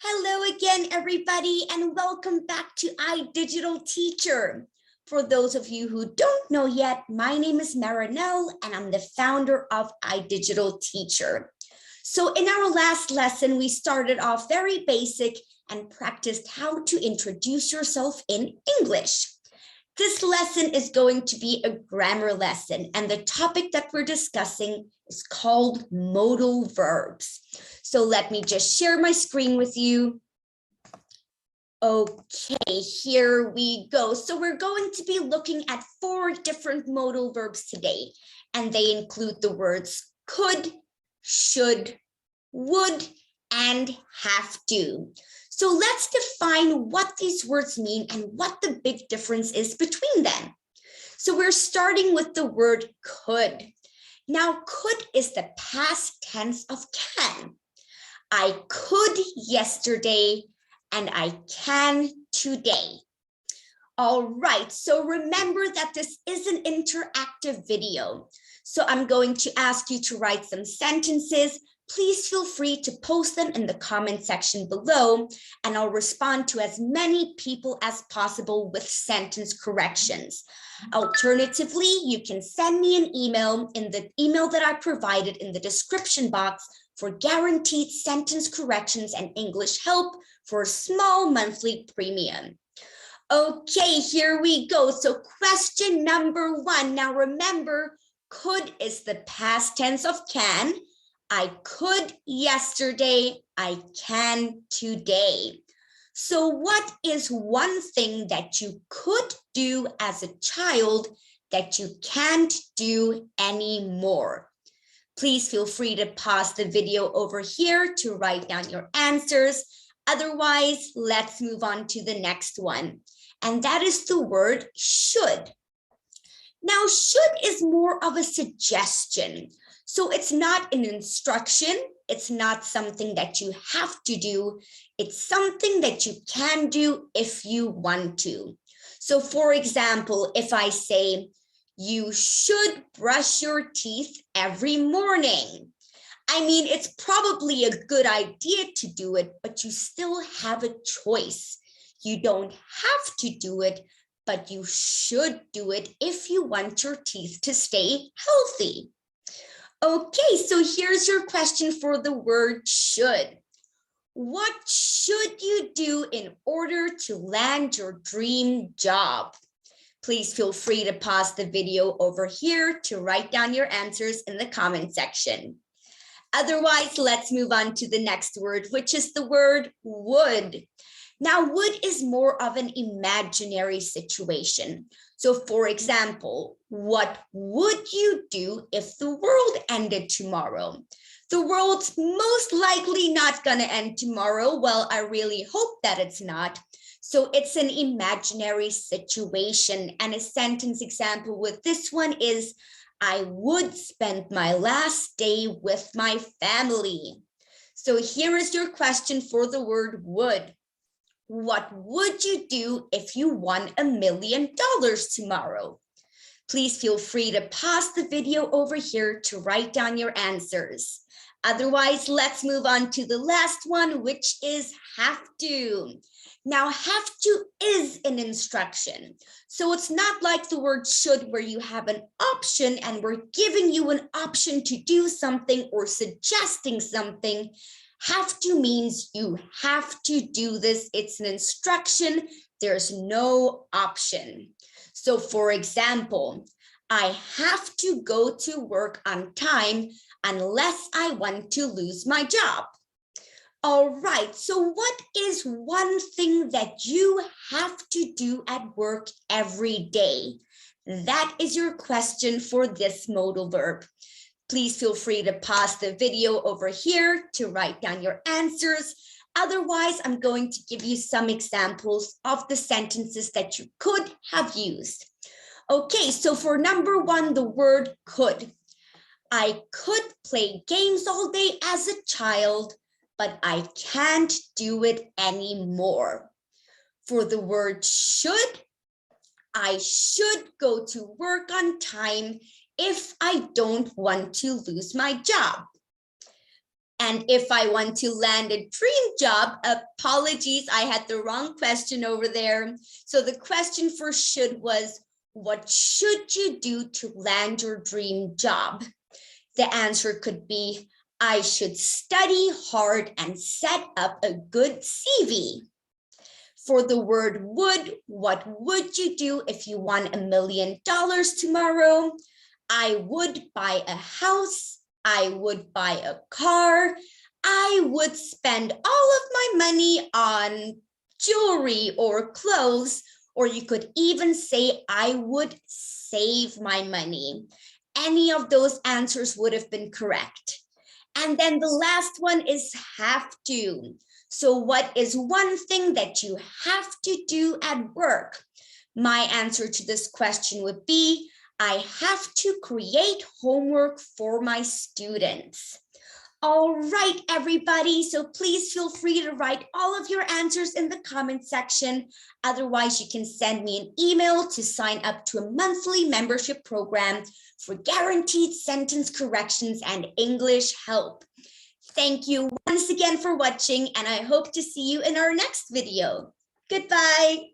Hello again, everybody, and welcome back to iDigital Teacher. For those of you who don't know yet, my name is Marinelle, and I'm the founder of iDigital Teacher. So in our last lesson, we started off very basic and practiced how to introduce yourself in English. This lesson is going to be a grammar lesson, and the topic that we're discussing is called modal verbs. So let me just share my screen with you. Okay, here we go. So we're going to be looking at 4 different modal verbs today, and they include the words could, should, would, and have to. So let's define what these words mean and what the big difference is between them. So we're starting with the word could. Now, could is the past tense of can. I could yesterday and I can today. All right, so remember that this is an interactive video. So I'm going to ask you to write some sentences. Please feel free to post them in the comment section below, and I'll respond to as many people as possible with sentence corrections. Alternatively, you can send me an email in the email that I provided in the description box for guaranteed sentence corrections and English help for a small monthly premium. Okay, here we go. So question number 1. Now remember, could is the past tense of can. I could yesterday, I can today. So what is one thing that you could do as a child that you can't do anymore? Please feel free to pause the video over here to write down your answers. Otherwise, let's move on to the next one. And that is the word should. Now, should is more of a suggestion. So it's not an instruction. It's not something that you have to do. It's something that you can do if you want to. So for example, if I say, you should brush your teeth every morning. I mean, it's probably a good idea to do it, but you still have a choice. You don't have to do it, but you should do it if you want your teeth to stay healthy. Okay, so here's your question for the word should. What should you do in order to land your dream job? Please feel free to pause the video over here to write down your answers in the comment section. Otherwise, let's move on to the next word, which is the word would. Now, would is more of an imaginary situation. So for example, what would you do if the world ended tomorrow? The world's most likely not going to end tomorrow. Well, I really hope that it's not. So it's an imaginary situation. And a sentence example with this one is, I would spend my last day with my family. So here is your question for the word would. What would you do if you won $1 million tomorrow? Please feel free to pause the video over here to write down your answers. Otherwise, let's move on to the last one, which is have to. Now, have to is an instruction. So it's not like the word should where you have an option and we're giving you an option to do something or suggesting something. Have to means you have to do this. It's an instruction. There's no option. So for example, I have to go to work on time unless I want to lose my job. All right, so what is one thing that you have to do at work every day? That is your question for this modal verb. Please feel free to pause the video over here to write down your answers. Otherwise, I'm going to give you some examples of the sentences that you could have used. Okay, so for number 1, the word could. I could play games all day as a child, but I can't do it anymore. For the word should, I should go to work on time if I don't want to lose my job. And if I want to land a dream job, apologies, I had the wrong question over there. So the question for should was, what should you do to land your dream job? The answer could be, I should study hard and set up a good CV. For the word would, what would you do if you won $1 million tomorrow? I would buy a house. I would buy a car. I would spend all of my money on jewelry or clothes, or you could even say I would save my money. Any of those answers would have been correct. And then the last one is have to. So what is one thing that you have to do at work? My answer to this question would be, I have to create homework for my students. All right, everybody. So please feel free to write all of your answers in the comment section. Otherwise, you can send me an email to sign up to a monthly membership program for guaranteed sentence corrections and English help. Thank you once again for watching, and I hope to see you in our next video. Goodbye.